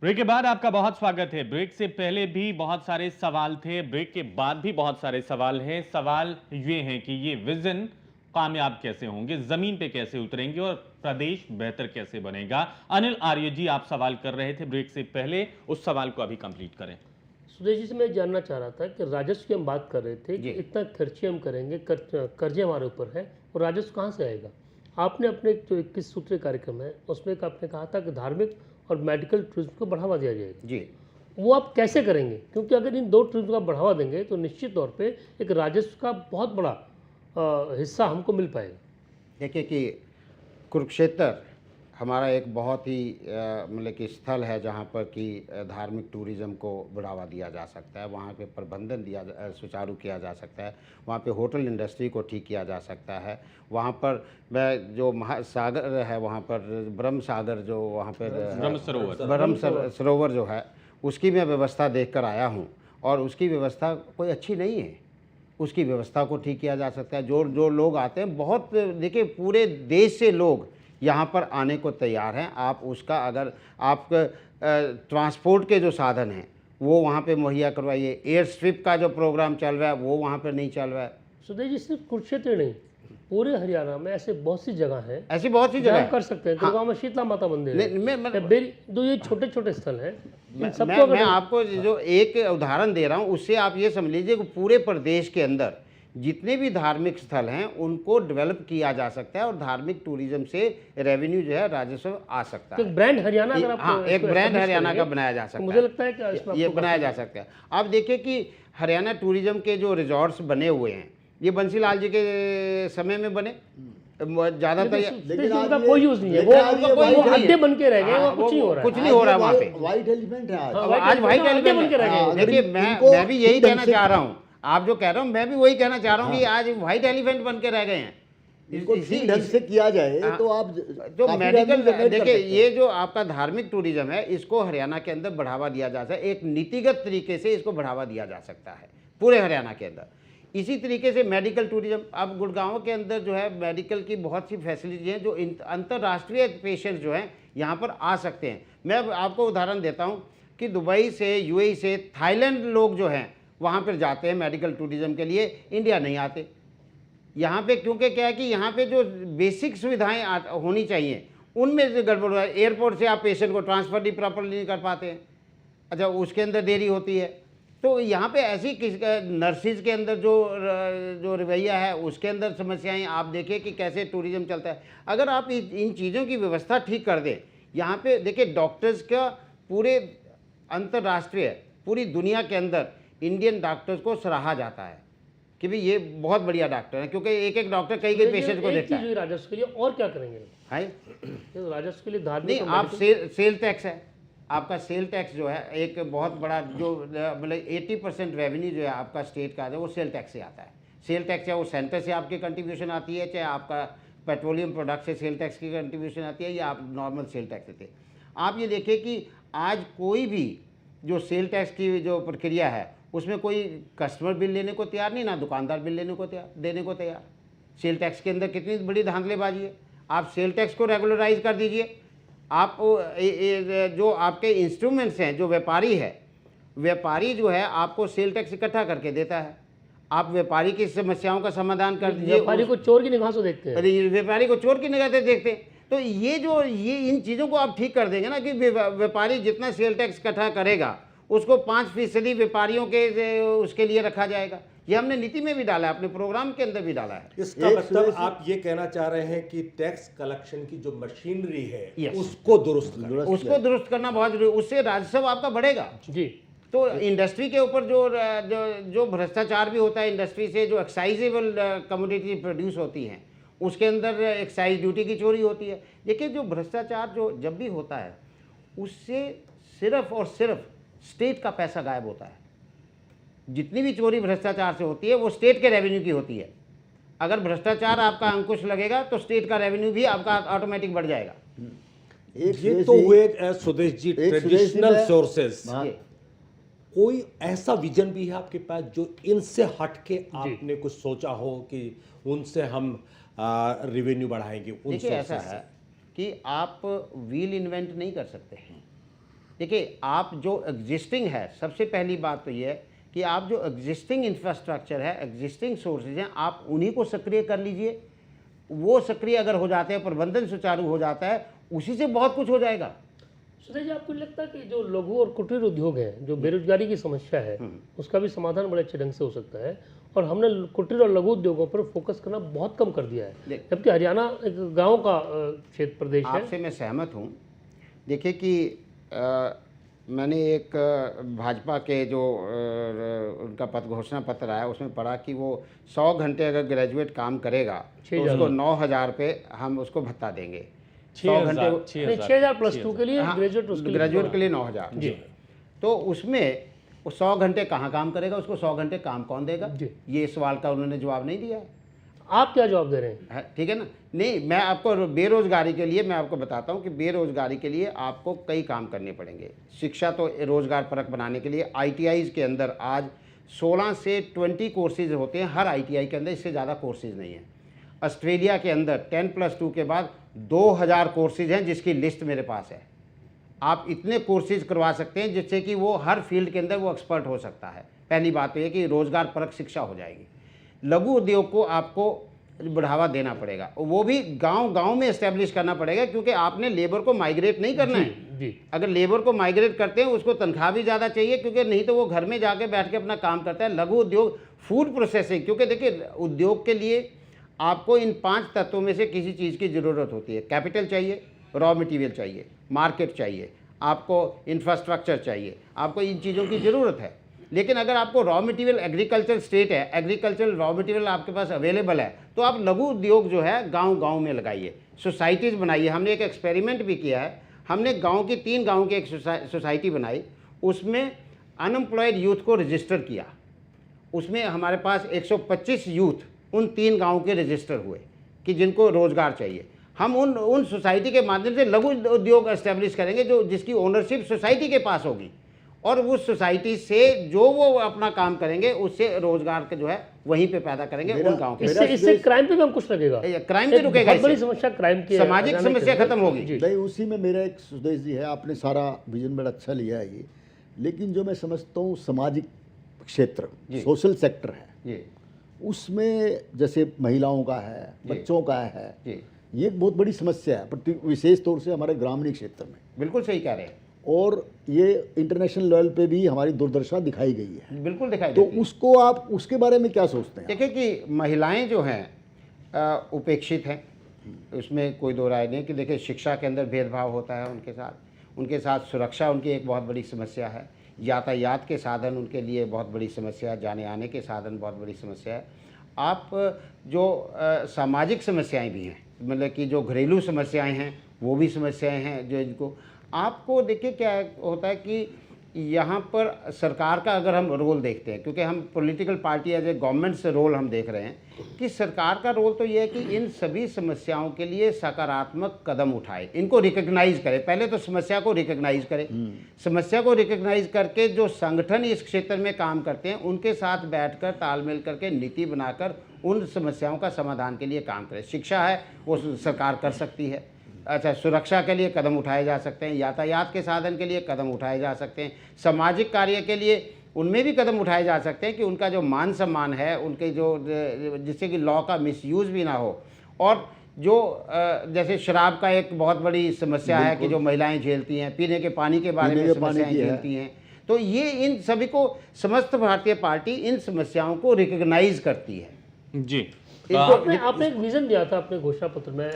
Break के बाद आपका बहुत स्वागत है। ब्रेक से पहले भी बहुत सारे सवाल थे, ब्रेक के बाद भी बहुत सारे सवाल हैं। सवाल ये हैं कि ये विजन कामयाब कैसे होंगे, जमीन पे कैसे उतरेंगे और प्रदेश बेहतर कैसे बनेगा। अनिल आर्य जी, आप सवाल कर रहे थे ब्रेक से पहले, उस सवाल को अभी कंप्लीट करें। सुदेश जी से मैं जानना चाह रहा था कि राजस्व की हम बात कर रहे थे कि इतना खर्चे हम करेंगे, कर्जे हमारे ऊपर है और राजस्व कहाँ से आएगा। आपने अपने जो 21 सूत्रीय कार्यक्रम है उसमें आपने कहा था कि धार्मिक और मेडिकल टूरिज्म को बढ़ावा दिया जाएगा जी। वो आप कैसे करेंगे, क्योंकि अगर इन दो टूरिज्म का बढ़ावा देंगे तो निश्चित तौर पे एक राजस्व का बहुत बड़ा हिस्सा हमको मिल पाएगा। देखिए कि कुरुक्षेत्र हमारा एक बहुत ही मतलब कि स्थल है जहाँ पर कि धार्मिक टूरिज़्म को बढ़ावा दिया जा सकता है। वहाँ पे प्रबंधन सुचारू किया जा सकता है। वहाँ पे होटल इंडस्ट्री को ठीक किया जा सकता है। वहाँ पर जो महासागर है, वहाँ पर ब्रह्म सागर जो वहाँ पर ब्रह्म सरोवर जो है उसकी मैं व्यवस्था देख कर आया हूँ और उसकी व्यवस्था कोई अच्छी नहीं है। उसकी व्यवस्था को ठीक किया जा सकता है। जो लोग आते हैं, बहुत देखिए पूरे देश से लोग यहाँ पर आने को तैयार हैं। आप उसका अगर आप ट्रांसपोर्ट के जो साधन हैं वो वहाँ पे मुहैया करवाइए। एयर स्ट्रिप का जो प्रोग्राम चल रहा है वो वहाँ पर नहीं चल रहा है। सुदेश जी, सिर्फ कुरुक्षेत्र नहीं, पूरे हरियाणा में ऐसे बहुत सी जगह हैं, ऐसी बहुत सी जगह कर सकते हैं। गुड़गांव में शीतला माता मंदिर है, दो ये छोटे छोटे स्थल हैं। मैं आपको जो एक उदाहरण दे रहा हूँ उससे आप ये समझ लीजिए कि पूरे प्रदेश के अंदर जितने भी धार्मिक स्थल हैं उनको डेवलप किया जा सकता है और धार्मिक टूरिज्म से रेवेन्यू जो है राजस्व आ सकता है। एक ब्रांड हरियाणा अगर आप हाँ, एक ब्रांड हरियाणा का बनाया जा सकता है। मुझे लगता है कि ये बनाया जा सकता है। आप देखिए कि हरियाणा टूरिज्म के जो रिजॉर्ट्स बने हुए हैं ये बंसीलाल जी के समय में बने, ज्यादातर कोई यूज नहीं है, वो अड्डे बन के रह गए, कुछ नहीं हो रहा है। कुछ नहीं हो रहा है वहाँ पे। व्हाइट एलिफेंट है आज व्हाइट एलिफेंट बन के रह गए। देखिए मैं भी यही कहना चाह रहा हूँ, आप जो कह रहे हो मैं भी वही कहना चाह रहा हूँ कि आज व्हाइट एलिफेंट बन के रह गए हैं। इनको ठीक ढंग से किया जाए तो आप जो मेडिकल, देखिए ये जो आपका धार्मिक टूरिज्म है इसको हरियाणा के अंदर बढ़ावा दिया जा सकता है। एक नीतिगत तरीके से इसको बढ़ावा दिया जा सकता है पूरे हरियाणा के अंदर। इसी तरीके से मेडिकल टूरिज्म, अब गुड़गांव के अंदर जो है मेडिकल की बहुत सी फैसिलिटी हैं जो अंतर्राष्ट्रीय पेशेंट जो हैं यहाँ पर आ सकते हैं। मैं आपको उदाहरण देता हूँ कि दुबई से, यूएई से, थाईलैंड लोग जो हैं वहाँ पर जाते हैं मेडिकल टूरिज्म के लिए, इंडिया नहीं आते यहाँ पे। क्योंकि क्या है कि यहाँ पे जो बेसिक सुविधाएं होनी चाहिए उनमें से गड़बड़ है। एयरपोर्ट से आप पेशेंट को ट्रांसफ़र भी प्रॉपरली नहीं कर पाते हैं, अच्छा उसके अंदर देरी होती है। तो यहाँ पे ऐसी नर्सिस के अंदर जो रवैया है उसके अंदर समस्याएं आप देखिए कि कैसे टूरिज्म चलता है। अगर आप इन चीज़ों की व्यवस्था ठीक कर दें, यहाँ पे देखिए डॉक्टर्स का पूरे अंतर्राष्ट्रीय पूरी दुनिया के अंदर इंडियन डॉक्टर्स को सराहा जाता है कि भाई ये बहुत बढ़िया डॉक्टर है, क्योंकि एक एक डॉक्टर कई कई पेशेंट को देखता है। राजस्व के लिए और क्या करेंगे? राजस्व के लिए धार्मिक, नहीं, आप सेल टैक्स है, आपका सेल टैक्स जो है एक बहुत बड़ा जो मतलब 80% रेवेन्यू जो है आपका स्टेट का वो सेल टैक्स से आता है। सेल टैक्स चाहे वो सेंटर से आपकी कंट्रीब्यूशन आती है, चाहे आपका पेट्रोलियम प्रोडक्ट से सेल टैक्स की कंट्रीब्यूशन आती है, या आप नॉर्मल सेल टैक्स देते हैं। आप ये देखिए कि आज कोई भी जो सेल टैक्स की जो प्रक्रिया है उसमें कोई कस्टमर बिल लेने को तैयार नहीं, ना दुकानदार बिल देने को तैयार। सेल टैक्स के अंदर कितनी बड़ी धांधलेबाजी है। आप सेल टैक्स को रेगुलराइज कर दीजिए। आप जो आपके इंस्ट्रूमेंट्स हैं, जो व्यापारी जो है आपको सेल टैक्स इकट्ठा करके देता है, आप व्यापारी की समस्याओं का समाधान कर दीजिए। व्यापारी को चोर की निगाह से देखते हैं, व्यापारी को चोर की निगाह से देखते हैं। तो ये इन चीज़ों को आप ठीक कर देंगे ना कि व्यापारी जितना सेल टैक्स इकट्ठा करेगा उसको 5% व्यापारियों के उसके लिए रखा जाएगा। ये हमने नीति में भी डाला है, अपने प्रोग्राम के अंदर भी डाला है। इसका मतलब आप ये कहना चाह रहे हैं कि टैक्स कलेक्शन की जो मशीनरी है उसको दुरुस्त करना बहुत जरूरी, उससे राजस्व आपका बढ़ेगा जी। तो इंडस्ट्री के ऊपर जो भ्रष्टाचार भी होता है, इंडस्ट्री से जो एक्साइजेबल कमोडिटी प्रोड्यूस होती हैं उसके अंदर एक्साइज ड्यूटी की चोरी होती है। देखिए जो भ्रष्टाचार जो जब भी होता है उससे सिर्फ और सिर्फ स्टेट का पैसा गायब होता है। जितनी भी चोरी भ्रष्टाचार से होती है वो स्टेट के रेवेन्यू की होती है। अगर भ्रष्टाचार आपका अंकुश लगेगा तो स्टेट का रेवेन्यू भी आपका ऑटोमेटिक बढ़ जाएगा। ये तो हुए सुदेश जी ट्रेडिशनल सोर्सेस। कोई ऐसा विजन भी है आपके पास जो इनसे हट के आपने कुछ सोचा हो कि उनसे हम रेवेन्यू बढ़ाएंगे? देखिए ऐसा है कि आप व्हील इन्वेंट नहीं कर सकते हैं। देखिए, आप जो एग्जिस्टिंग है, सबसे पहली बात तो ये है कि आप जो एग्जिस्टिंग इंफ्रास्ट्रक्चर है, एग्जिस्टिंग सोर्सेज हैं, आप उन्हीं को सक्रिय कर लीजिए। वो सक्रिय अगर हो जाते हैं, प्रबंधन सुचारू हो जाता है, उसी से बहुत कुछ हो जाएगा। सुधीर जी, आपको लगता है कि जो लघु और कुटीर उद्योग हैं, जो बेरोजगारी की समस्या है, उसका भी समाधान बड़े अच्छे ढंग से हो सकता है, और हमने कुटीर और लघु उद्योगों पर फोकस करना बहुत कम कर दिया है, जबकि हरियाणा एक गांव का क्षेत्र प्रदेश है। आपसे मैं सहमत हूँ। देखिए कि मैंने एक भाजपा के जो उनका पद घोषणा पत्र आया, उसमें पढ़ा कि वो 100 घंटे अगर ग्रेजुएट काम करेगा तो उसको 9,000 रुपये हम उसको भत्ता देंगे। 100 घंटे 6,000 +2 के लिए, ग्रेजुएट के लिए 9,000 जी। तो उसमें वो 100 घंटे कहाँ काम करेगा, उसको 100 घंटे काम कौन देगा? ये सवाल का उन्होंने जवाब नहीं दिया है। आप क्या जवाब दे रहे हैं? ठीक है ना? नहीं, मैं आपको बेरोजगारी के लिए मैं आपको बताता हूँ कि बेरोजगारी के लिए आपको कई काम करने पड़ेंगे। शिक्षा तो रोजगार परक बनाने के लिए ITIs के अंदर आज 16 से 20 कोर्सेज होते हैं हर ITI के अंदर, इससे ज़्यादा कोर्सेज नहीं है। ऑस्ट्रेलिया के अंदर 10+2 के बाद 2000 कोर्सेज हैं, जिसकी लिस्ट मेरे पास है। आप इतने कोर्सेज करवा सकते हैं जिससे कि वो हर फील्ड के अंदर वो एक्सपर्ट हो सकता है। पहली बात तो ये कि रोजगार परक शिक्षा हो जाएगी। लघु उद्योग को आपको बढ़ावा देना पड़ेगा, वो भी गांव-गांव में एस्टेब्लिश करना पड़ेगा, क्योंकि आपने लेबर को माइग्रेट नहीं करना है। अगर लेबर को माइग्रेट करते हैं, उसको तनख्वाह भी ज़्यादा चाहिए, क्योंकि नहीं तो वो घर में जाके बैठ के अपना काम करता है। लघु उद्योग, फूड प्रोसेसिंग, क्योंकि देखिए उद्योग के लिए आपको इन 5 तत्वों में से किसी चीज़ की ज़रूरत होती है। कैपिटल चाहिए, रॉ मटेरियल चाहिए, मार्केट चाहिए, आपको इंफ्रास्ट्रक्चर चाहिए, आपको इन चीज़ों की ज़रूरत है। लेकिन अगर आपको रॉ मटेरियल, एग्रीकल्चर स्टेट है, एग्रीकल्चरल रॉ मटेरियल आपके पास अवेलेबल है, तो आप लघु उद्योग जो है गांव-गांव में लगाइए, सोसाइटीज़ बनाइए। हमने एक एक्सपेरिमेंट भी किया है। हमने 3 गांव की एक सोसाइटी बनाई, उसमें अनएम्प्लॉयड यूथ को रजिस्टर किया। उसमें हमारे पास 125 यूथ उन 3 गाँव के रजिस्टर हुए कि जिनको रोज़गार चाहिए। हम उन सोसाइटी के माध्यम से लघु उद्योग एस्टेब्लिश करेंगे, जो जिसकी ओनरशिप सोसाइटी के पास होगी, और उस सोसाइटी से जो वो अपना काम करेंगे, उससे रोजगार के जो है वहीं पे पैदा करेंगे उन गाँव के। इससे क्राइम पे भी अंकुश लगेगा, क्राइम भी रुकेगा, बड़ी समस्या क्राइम की, सामाजिक समस्या खत्म होगी। नहीं, उसी में मेरा एक सुदेश जी है, आपने सारा विजन बड़ा अच्छा लिया है ये, लेकिन जो मैं समझता हूँ सामाजिक क्षेत्र, सोशल सेक्टर है, उसमें जैसे महिलाओं का है, बच्चों का है, ये एक बहुत बड़ी समस्या है, विशेष तौर से हमारे ग्रामीण क्षेत्र में। बिल्कुल सही कह रहे हैं, और ये इंटरनेशनल लेवल पे भी हमारी दुर्दशा दिखाई गई है। बिल्कुल दिखाई तो देती है। उसको आप उसके बारे में क्या सोचते हैं? देखिए कि महिलाएं जो हैं उपेक्षित हैं, उसमें कोई दो राय नहीं। कि देखिए शिक्षा के अंदर भेदभाव होता है उनके साथ सुरक्षा उनकी एक बहुत बड़ी समस्या है, यातायात के साधन उनके लिए बहुत बड़ी समस्या है, जाने आने के साधन बहुत बड़ी समस्या है। आप जो सामाजिक समस्याएं भी हैं, मतलब कि जो घरेलू समस्याएं हैं वो भी समस्याएं हैं जो इनको आपको देखिए क्या होता है कि यहाँ पर सरकार का अगर हम रोल देखते हैं, क्योंकि हम political party as a government से रोल हम देख रहे हैं, कि सरकार का रोल तो ये है कि इन सभी समस्याओं के लिए सकारात्मक कदम उठाए, इनको रिकग्नाइज करे। पहले तो समस्या को रिकग्नाइज करे, समस्या को रिकग्नाइज करके जो संगठन इस क्षेत्र में काम करते हैं उनके साथ बैठकर तालमेल करके नीति बनाकर उन समस्याओं का समाधान के लिए काम करे। शिक्षा है वो सरकार कर सकती है, अच्छा, सुरक्षा के लिए कदम उठाए जा सकते हैं, यातायात के साधन के लिए कदम उठाए जा सकते हैं, सामाजिक कार्य के लिए उनमें भी कदम उठाए जा सकते हैं कि उनका जो मान सम्मान है, उनके जो जिससे कि लॉ का मिसयूज़ भी ना हो। और जो जैसे शराब का एक बहुत बड़ी समस्या है कि जो महिलाएं झेलती हैं, पीने के पानी के बारे में समस्याएं झेलती हैं, तो ये इन सभी को समस्त भारतीय पार्टी इन समस्याओं को रिकग्नाइज करती है। जी, आपने एक विजन दिया था अपने घोषणा पत्र में,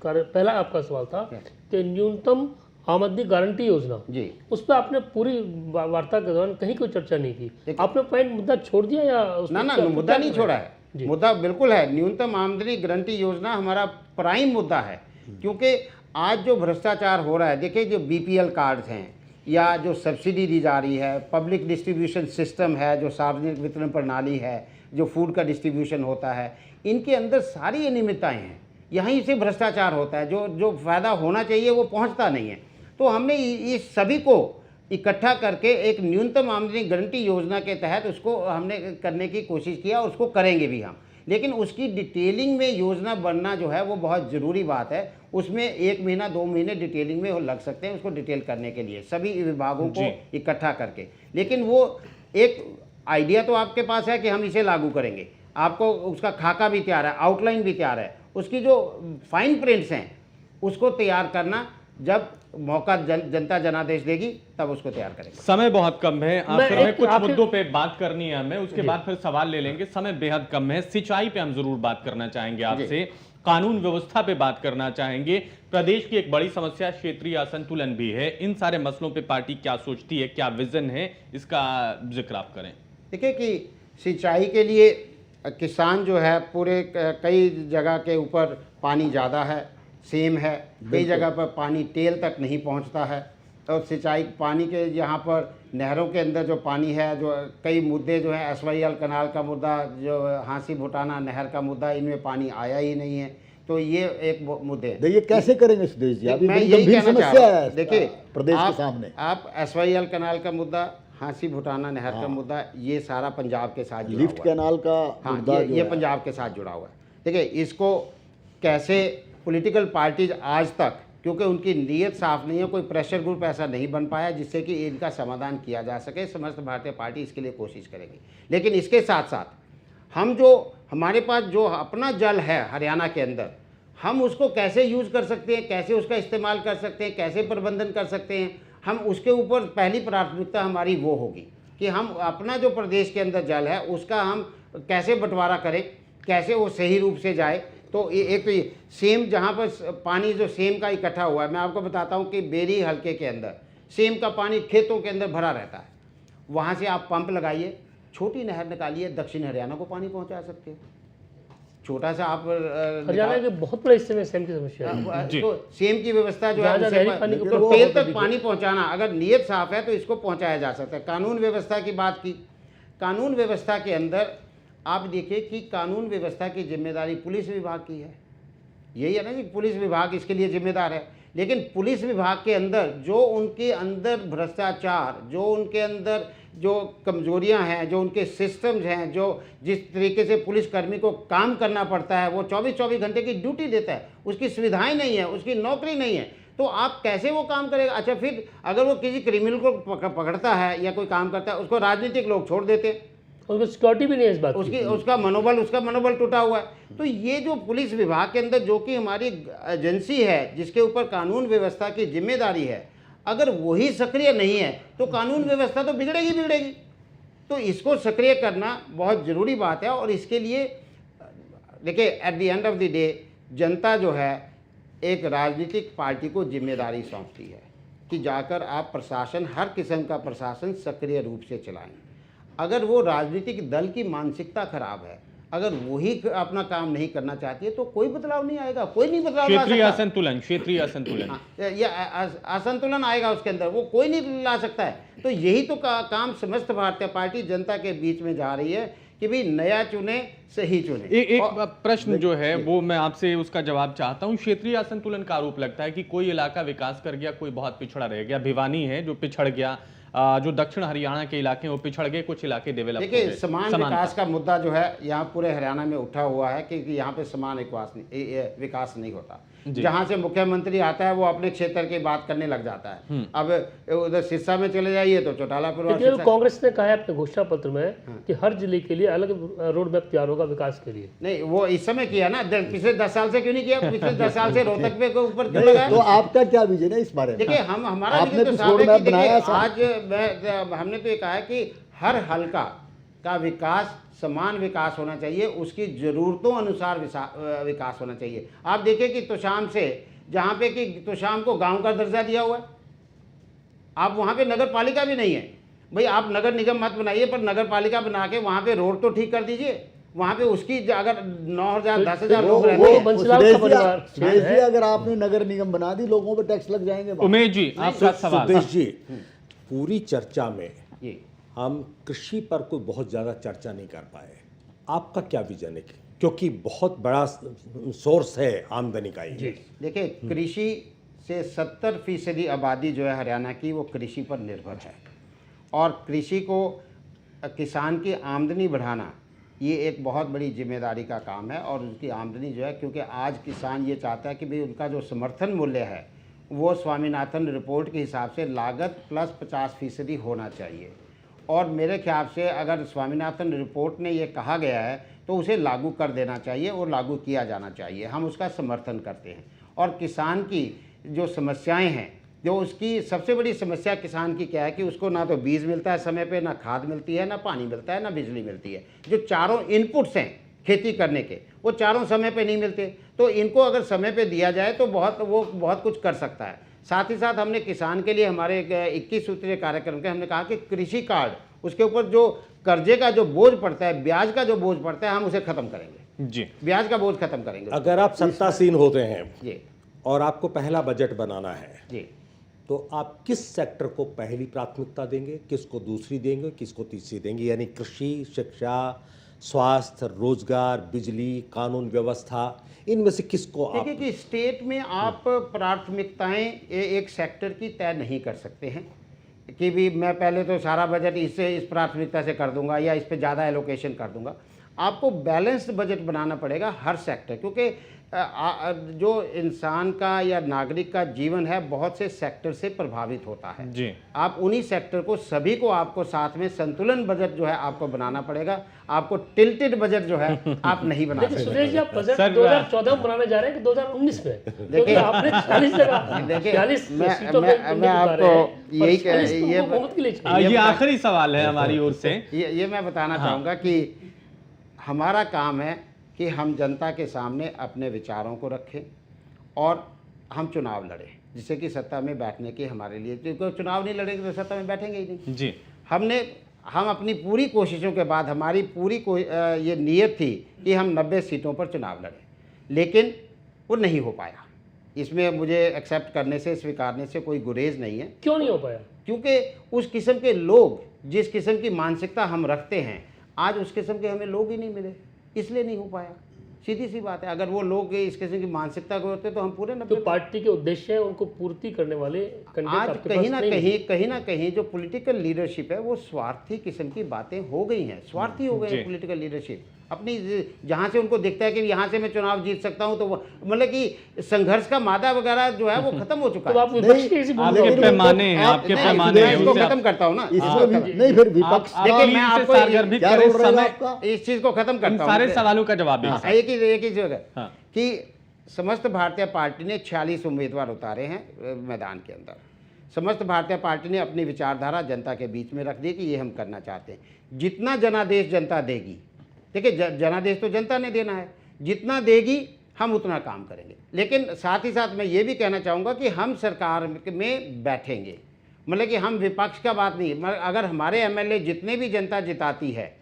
पहला आपका सवाल था कि न्यूनतम आमदनी गारंटी योजना, जी, उस पर आपने पूरी वार्ता के दौरान कहीं कोई चर्चा नहीं की। आपने पॉइंट मुद्दा छोड़ दिया या ना मुद्दा नहीं छोड़ा है, मुद्दा बिल्कुल है। न्यूनतम आमदनी गारंटी योजना हमारा प्राइम मुद्दा है, क्योंकि आज जो भ्रष्टाचार हो रहा है, देखिए जो BPL कार्ड्स हैं या जो सब्सिडी दी जा रही है, पब्लिक डिस्ट्रीब्यूशन सिस्टम है, जो सार्वजनिक वितरण प्रणाली है, जो फूड का डिस्ट्रीब्यूशन होता है, इनके अंदर सारी अनियमितताएं हैं। यहीं से भ्रष्टाचार होता है, जो फ़ायदा होना चाहिए वो पहुंचता नहीं है। तो हमने इस सभी को इकट्ठा करके एक न्यूनतम आमदनी गारंटी योजना के तहत उसको हमने करने की कोशिश किया, उसको करेंगे भी हम। लेकिन उसकी डिटेलिंग में योजना बनना जो है वो बहुत ज़रूरी बात है। उसमें 1 महीना 2 महीने डिटेलिंग में वो लग सकते हैं उसको डिटेल करने के लिए, सभी विभागों को इकट्ठा करके। लेकिन वो एक आइडिया तो आपके पास है कि हम इसे लागू करेंगे, आपको उसका खाका भी तैयार है, आउटलाइन भी तैयार है, उसकी जो फाइन प्रिंट्स हैं उसको तैयार करना जब मौका जनता जनादेश देगी तब उसको तैयार करेंगे। समय बहुत कम है, मैं हमें एक कुछ आखिर- मुद्दों पे बात करनी है हमें, उसके बाद फिर सवाल ले लेंगे। समय बेहद कम है। सिंचाई पे हम जरूर बात करना चाहेंगे आपसे, कानून व्यवस्था पे बात करना चाहेंगे। प्रदेश की एक बड़ी समस्या क्षेत्रीय असंतुलन भी है। इन सारे मसलों पे पार्टी क्या सोचती है, क्या विजन है, इसका जिक्र आप करें। देखिए कि सिंचाई के लिए किसान जो है पूरे कई जगह के ऊपर पानी ज़्यादा है, सेम है, कई जगह पर पानी टेल तक नहीं पहुंचता है। और सिंचाई पानी के यहाँ पर नहरों के अंदर जो पानी है, जो कई मुद्दे जो है SYL कनाल का मुद्दा, जो हांसी भुटाना नहर का मुद्दा, इनमें पानी आया ही नहीं है। तो ये एक मुद्दे हैं। देखिए कैसे करेंगे सुदेश जी, अभी मैं बड़ी यही गंभीर कहना चाह समस्या रहा है हूं। देखिए प्रदेश के आप- सामने। आप SYL कनाल का मुद्दा, हांसी भुटाना नहर का मुद्दा, ये सारा पंजाब के साथ जुड़ा लिफ्ट हुआ है। कैनाल का हाँ, मुद्दा जो ये है, पंजाब के साथ जुड़ा हुआ है। देखिए इसको कैसे पॉलिटिकल पार्टीज आज तक, क्योंकि उनकी नीयत साफ नहीं है, कोई प्रेशर ग्रुप ऐसा नहीं बन पाया जिससे कि इनका समाधान किया जा सके। समस्त भारतीय पार्टी इसके लिए कोशिश करेगी। लेकिन इसके साथ साथ हम जो हमारे पास जो अपना जल है हरियाणा के अंदर, हम उसको कैसे यूज़ कर सकते हैं, कैसे उसका इस्तेमाल कर सकते हैं, कैसे प्रबंधन कर सकते हैं, हम उसके ऊपर पहली प्राथमिकता हमारी वो होगी कि हम अपना जो प्रदेश के अंदर जल है उसका हम कैसे बंटवारा करें, कैसे वो सही रूप से जाए। तो एक तो ये सेम जहाँ पर पानी जो सेम का इकट्ठा हुआ है, मैं आपको बताता हूँ कि बेरी हलके के अंदर सेम का पानी खेतों के अंदर भरा रहता है। वहाँ से आप पंप लगाइए, छोटी नहर निकालिए, दक्षिण हरियाणा को पानी पहुँचा सकते हैं। छोटा सा आप हरियाणा के बहुत बड़े हिस्से में सेम की समस्या है। जी। तो सेम की व्यवस्था जो है जहाँ-जहाँ उसे नहरी पानी के तो ऊपर टेल बहुत तक अधिक पानी पहुंचाना, अगर नीयत साफ है तो इसको पहुंचाया जा सकता है। कानून व्यवस्था की बात की, कानून व्यवस्था के अंदर आप देखिए कि कानून व्यवस्था की जिम्मेदारी पुलिस विभाग की है। यही है ना कि पुलिस विभाग इसके लिए जिम्मेदार है। लेकिन पुलिस विभाग के अंदर जो उनके अंदर भ्रष्टाचार, जो उनके अंदर जो कमजोरियां हैं, जो उनके सिस्टम्स हैं, जो जिस तरीके से पुलिसकर्मी को काम करना पड़ता है, वो 24-24 घंटे की ड्यूटी देता है, उसकी सुविधाएं नहीं है, उसकी नौकरी नहीं है, तो आप कैसे वो काम करेगा। अच्छा, फिर अगर वो किसी क्रिमिनल को पकड़ता है या कोई काम करता है, उसको राजनीतिक लोग छोड़ देते हैं, उसको सिक्योरिटी भी नहीं है इस बात की। उसका मनोबल टूटा हुआ है। तो ये जो पुलिस विभाग के अंदर जो कि हमारी एजेंसी है जिसके ऊपर कानून व्यवस्था की जिम्मेदारी है, अगर वही सक्रिय नहीं है तो कानून व्यवस्था तो बिगड़ेगी। तो इसको सक्रिय करना बहुत ज़रूरी बात है। और इसके लिए देखिए at the end of the day जनता जो है एक राजनीतिक पार्टी को जिम्मेदारी सौंपती है कि जाकर आप प्रशासन, हर किस्म का प्रशासन सक्रिय रूप से चलाएं। अगर वो राजनीतिक दल की मानसिकता खराब है, अगर वही अपना काम नहीं करना चाहती है तो कोई बदलाव नहीं आएगा, कोई नहीं बदलाव ला क्षेत्रीय सकता। असंतुलन या असंतुलन आएगा उसके अंदर, वो कोई नहीं ला सकता है। तो यही तो काम समस्त भारतीय पार्टी जनता के बीच में जा रही है कि भाई नया चुने, सही चुने। एक प्रश्न जो है वो मैं आपसे उसका जवाब चाहता हूं। क्षेत्रीय असंतुलन का आरोप लगता है कि कोई इलाका विकास कर गया, कोई बहुत पिछड़ा रह गया। भिवानी है जो पिछड़ गया, जो दक्षिण हरियाणा के इलाके हैं वो पिछड़ गए, कुछ इलाके डेवलप हो देखिए गए। समान विकास का मुद्दा जो है यहाँ पूरे हरियाणा में उठा हुआ है कि यहाँ पे समान विकास नहीं होता। जहाँ से मुख्यमंत्री आता है वो अपने क्षेत्र की बात करने लग जाता है। अब उधर सिरसा में चले जाइए तो चौटालापुर और लेकिन सिरसा। कांग्रेस ने कहा है अपने घोषणा पत्र में कि हर जिले के लिए अलग रोड मैप तैयार होगा विकास के लिए। नहीं, वो इस समय किया ना, पिछले 10 साल से क्यों नहीं किया? पिछले 10 साल से रोहतक पे के ऊपर क्यों लगाया? तो आपका क्या विजन है इस बारे में? देखिए हमारा आपने विजन तो कुछ साफ है रोड मैप कि बनाया देखिए आज हमने तो ये कहा है कि हर हलका का विकास समान विकास होना चाहिए, उसकी ज़रूरतों अनुसार विकास होना चाहिए। आप देखिए कि तोशाम से, जहाँ पे कि तोशाम को गांव का दर्जा दिया हुआ है, आप वहाँ पे नगर पालिका भी नहीं है। भाई आप नगर निगम मत बनाइए, पर नगर पालिका बना के वहाँ पे रोड तो ठीक कर दीजिए। वहाँ पे उसकी अगर 9,000 10,000 लोग रहते हैं। बंसीलाल का परिवार सुदेश जी, अगर आपने नगर निगम बना दी, लोगों पर टैक्स लग जाएंगे। उमेश जी आपका सवाल। सुदेश जी, पूरी चर्चा में जी हम कृषि पर कोई बहुत ज़्यादा चर्चा नहीं कर पाए। आपका क्या विजन है? क्योंकि बहुत बड़ा सोर्स है आमदनी का ये। देखिए कृषि से 70% आबादी जो है हरियाणा की वो कृषि पर निर्भर है। और कृषि को, किसान की आमदनी बढ़ाना ये एक बहुत बड़ी जिम्मेदारी का काम है। और उसकी आमदनी जो है, क्योंकि आज किसान ये चाहता है कि भाई उनका जो समर्थन मूल्य है वो स्वामीनाथन रिपोर्ट के हिसाब से लागत प्लस 50% होना चाहिए। और मेरे ख्याल से अगर स्वामीनाथन रिपोर्ट ने ये कहा गया है तो उसे लागू कर देना चाहिए और लागू किया जाना चाहिए। हम उसका समर्थन करते हैं। और किसान की जो समस्याएं हैं, जो उसकी सबसे बड़ी समस्या किसान की क्या है कि उसको ना तो बीज मिलता है समय पे, ना खाद मिलती है, ना पानी मिलता है, ना बिजली मिलती है। जो चारों इनपुट्स हैं खेती करने के, वो चारों समय पे नहीं मिलते। तो इनको अगर समय पे दिया जाए तो वो बहुत कुछ कर सकता है। साथ ही साथ हमने किसान के लिए हमारे 21 सूत्रीय कार्यक्रम के हमने कहा कि कृषि कार्ड, उसके ऊपर जो कर्जे का जो बोझ पड़ता है, ब्याज का जो बोझ पड़ता है, हम उसे खत्म करेंगे जी। ब्याज का बोझ खत्म करेंगे। अगर आप सत्तासीन होते हैं जी और आपको पहला बजट बनाना है जी, तो आप किस सेक्टर को पहली प्राथमिकता देंगे, किसको दूसरी देंगे, किसको तीसरी देंगे? यानी कृषि, शिक्षा, स्वास्थ्य, रोजगार, बिजली, कानून व्यवस्था, इनमें से किसको आप? देखिए कि स्टेट में आप प्राथमिकताएं एक सेक्टर की तय नहीं कर सकते हैं कि भी मैं पहले तो सारा बजट इस प्राथमिकता से कर दूंगा या इस पे ज़्यादा एलोकेशन कर दूंगा। आपको बैलेंस्ड बजट बनाना पड़ेगा हर सेक्टर, क्योंकि जो इंसान का या नागरिक का जीवन है बहुत से सेक्टर से प्रभावित होता है जी। आप उन्हीं सेक्टर को सभी को आपको साथ में संतुलन बजट जो है आपको बनाना पड़ेगा। आपको टिल्टेड बजट जो है आप नहीं बना देखिए सकते। सुरेश जी, आप बजट सर, 2014 में बनाने जा रहे हैं कि 2019 में? देखिए, आपने 40 जगह देखिए, 40 मैं सीटों पे मैं आपको यही ये बहुमत के लिए चाहिए। ये आखिरी सवाल है हमारी ओर से। ये मैं बताना चाहूँगा कि हमारा काम है कि हम जनता के सामने अपने विचारों को रखें और हम चुनाव लड़ें, जिससे कि सत्ता में बैठने की हमारे लिए, क्योंकि चुनाव नहीं लड़ेंगे तो सत्ता में बैठेंगे ही नहीं। जी। हम अपनी पूरी कोशिशों के बाद हमारी पूरी ये नीयत थी कि हम 90 सीटों पर चुनाव लड़ें, लेकिन वो नहीं हो पाया। इसमें मुझे एक्सेप्ट करने से, स्वीकारने से कोई गुरेज नहीं है। क्यों नहीं हो पाया? क्योंकि उस किस्म के लोग, जिस किस्म की मानसिकता हम रखते हैं, आज उस किस्म के हमें लोग ही नहीं मिले, इसलिए नहीं हो पाया। सीधी सी बात है। अगर वो लोग इस किस्म की मानसिकता को होते तो हम पूरे जो पार्टी के उद्देश्य है उनको पूर्ति करने वाले कैंडिडेट आज आपके पास कहीं ना कहीं जो पॉलिटिकल लीडरशिप है वो स्वार्थी किस्म की बातें हो गई हैं, स्वार्थी हो गए हैं पॉलिटिकल लीडरशिप अपनी। जहाँ से उनको दिखता है कि यहाँ से मैं चुनाव जीत सकता हूँ, तो मतलब कि संघर्ष का मादा वगैरह जो है वो खत्म हो चुका है। आपके पैमाने हैं, आपके पैमाने हैं, इसको खत्म करता हूँ ना। नहीं, फिर विपक्ष देखिए, मैं आपको क्या रोल रहेगा आपका? इस चीज को खत्म करता हूँ। सारे सवालों का जवाब दीजिए। एक ही जगह कि समस्त भारतीय पार्टी ने 46 उम्मीदवार उतारे हैं मैदान के अंदर। समस्त भारतीय पार्टी ने अपनी विचारधारा जनता के बीच में रख दी कि ये हम करना चाहते हैं। जितना जनादेश जनता देगी, देखिए जनादेश तो जनता ने देना है, जितना देगी हम उतना काम करेंगे। लेकिन साथ ही साथ मैं ये भी कहना चाहूँगा कि हम सरकार में बैठेंगे, मतलब कि हम विपक्ष का बात नहीं। अगर हमारे एमएलए जितने भी जनता जिताती है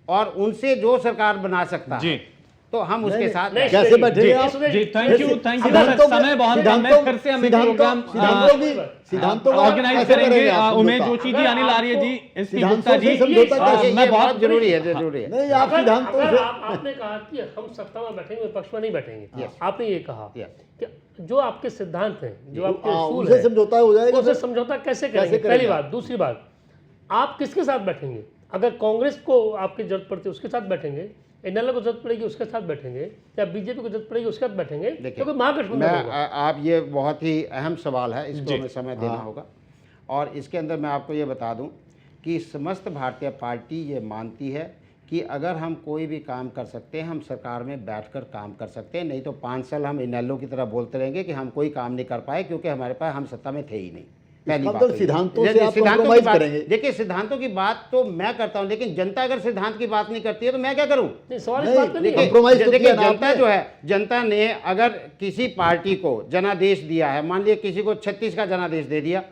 और उनसे जो सरकार बना सकता है तो हम उसके साथ कैसे बैठे आप? जी, थैंक यू समय बहुत कम है। फिर से हमें प्रोग्राम सिद्धांतों ऑर्गेनाइज करेंगे। उमेश जोशी जी, अनिल आर्य जी, एसपी गुप्ता जी, मैं बहुत जरूरी है नहीं, आप सिद्धांतों से आपने कहा कि हम सत्ता में बैठेंगे, विपक्ष में नहीं बैठेंगे। आपने ये कहा कि जो आपके सिद्धांत हैं, जो आपके असूल हैं, समझौता हो जाएगा। उससे समझौता कैसे करेंगे? पहली बात। दूसरी बात, आप किसके साथ बैठेंगे? अगर कांग्रेस को आपकी जरूरत पड़ती है उसके साथ बैठेंगे, एनएलए को जरूरत पड़ेगी उसके साथ बैठेंगे, या बीजेपी को जरूरत पड़ेगी उसके साथ बैठेंगे, क्योंकि महागठबंधन होगा। आप ये बहुत ही अहम सवाल है, इसको हमें समय देना होगा। और इसके अंदर मैं आपको ये बता दूं कि समस्त भारतीय पार्टी ये मानती है कि अगर हम कोई भी काम कर सकते हैं, हम सरकार में बैठकर काम कर सकते हैं। नहीं तो 5 साल हम इनेलो की तरह बोलते रहेंगे कि हम कोई काम नहीं कर पाए, क्योंकि हमारे पास, हम सत्ता में थे ही नहीं। सिद्धांतों से आप कॉम्प्रोमाइज करेंगे। देखिए, सिद्धांतों की बात तो मैं करता हूं, लेकिन जनता अगर सिद्धांत की बात नहीं करती है तो मैं क्या करूं? देखिए, जनता जो है, जनता ने अगर किसी पार्टी को जनादेश दिया है, मान लिया किसी को 36 का जनादेश दे दिया,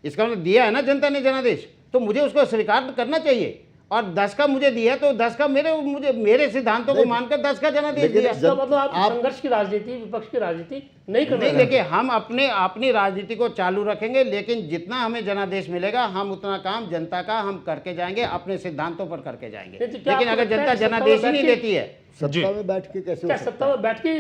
इसका मतलब दिया है ना जनता ने जनादेश, तो मुझे उसको स्वीकार करना चाहिए। और 10 का मुझे दिया तो 10 का मेरे सिद्धांतों को मानकर 10 का जनादेश दिया। इसका मतलब आप संघर्ष की राजनीति, विपक्ष की राजनीति नहीं करना। देखिए, हम अपनी राजनीति को चालू रखेंगे, लेकिन जितना हमें जनादेश मिलेगा हम उतना काम जनता का हम करके जाएंगे, अपने सिद्धांतों पर करके जाएंगे। लेकिन अगर जनता जनादेश ही नहीं देती है, सत्ता में बैठ के कैसे हो क्या सकता सत्ता में बैठ के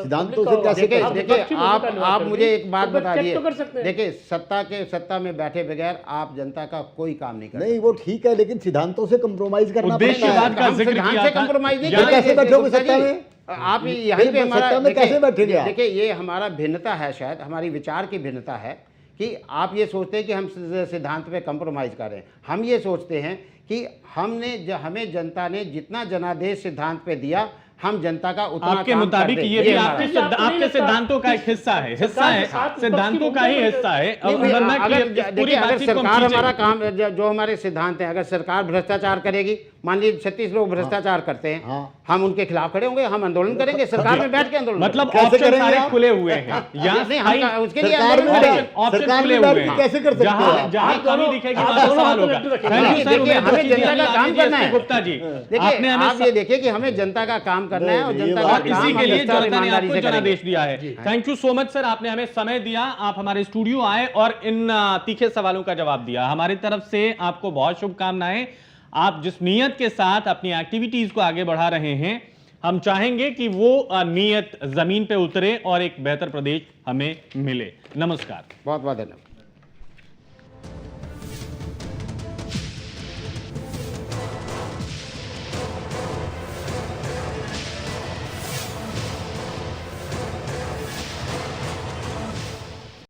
सिद्धांतों से कैसे देखिए आप देखिए विपक्षी भूमिका आप निभा कर मुझे रहे एक बात हैं, तो बता check दिए। तो कर सकते हैं। देखिए सत्ता में बैठे बगैर आप जनता का कोई काम नहीं कर नहीं वो ठीक है, लेकिन सिद्धांतों से कंप्रोमाइज करना पड़ता उद्देश्यवाद है। का हम जिक्र सिद्धांत किया से था। कंप्रोमाइज नहीं यहाँ करेंगे। कैसे बैठोगे गुप्ता सत्ता जी, में? आप यहीं पे फिर हमारा सत्ता में कैसे बैठेंगे आप? देखिए ये हमारा भिन्नता है, शायद हमारी विचार की भिन्नता है कि आप ये सोचते हैं कि हम सिद्धांत पे कंप्रोमाइज कर रहे हैं। हम ये सोचते हैं कि हमें जनता ने जितना जनादेश सिद्धांत पे दिया, हम जनता का उतना आपके काम मुताबिक कर दें। ये भी हमारा- आपके सिद्धांतों का एक हिस्सा है, सिद्धांतों का ही हिस्सा है। नहीं, अब मैं अगर इस पूरी देखिए अगर बातचीत को हम सरकार खींचेंगे। हमारा काम जो हमारे सिद्धांत हैं, अगर सरकार भ्रष्टाचार करेगी, मान लीजिए 36 लोग भ्रष्टाचार करते हैं, हाँ। हम उनके खिलाफ खड़े होंगे, हम आंदोलन करेंगे, सरकार में बैठ के आंदोलन मतलब कैसे ऑप्शन करेंगे सारे आप? खुले हुए हैं यहाँ नहीं, स्थायी- हम उसके लिए सरकार आंदोलन में करेंगे। ऑप्शन सरकार खुले में हुए बैठ के हैं। कैसे कर सकते हैं जहाँ आप? जहाँ आप कमी दोनों- दिखेगी आप वहाँ दोनों सवाल होगा। हाथों में थैंक यू सर, देखिए, हमें उमेश जनता का काम करना है। गुप्ता जी, देखिए आपने हमें आप ये देखिए कि हमें जनता का काम करना है और नहीं, जनता ये का और बात- काम इसी हम के लिए निष्ठा और जनता ने ईमानदारी आपको से करेंगे। जनादेश दिया है। Thank you so much sir, आपने हमें समय दिया, आप हमारे स्टूडियो आए और इन तीखे सवालों का जवाब दिया। हमारी तरफ से आपको बहुत शुभकामनाएं। आप जिस नीयत के साथ अपनी एक्टिविटीज को आगे बढ़ा रहे हैं, हम चाहेंगे कि वो नीयत जमीन पे उतरे और एक बेहतर प्रदेश हमें मिले। नमस्कार। बहुत बहुत धन्यवाद।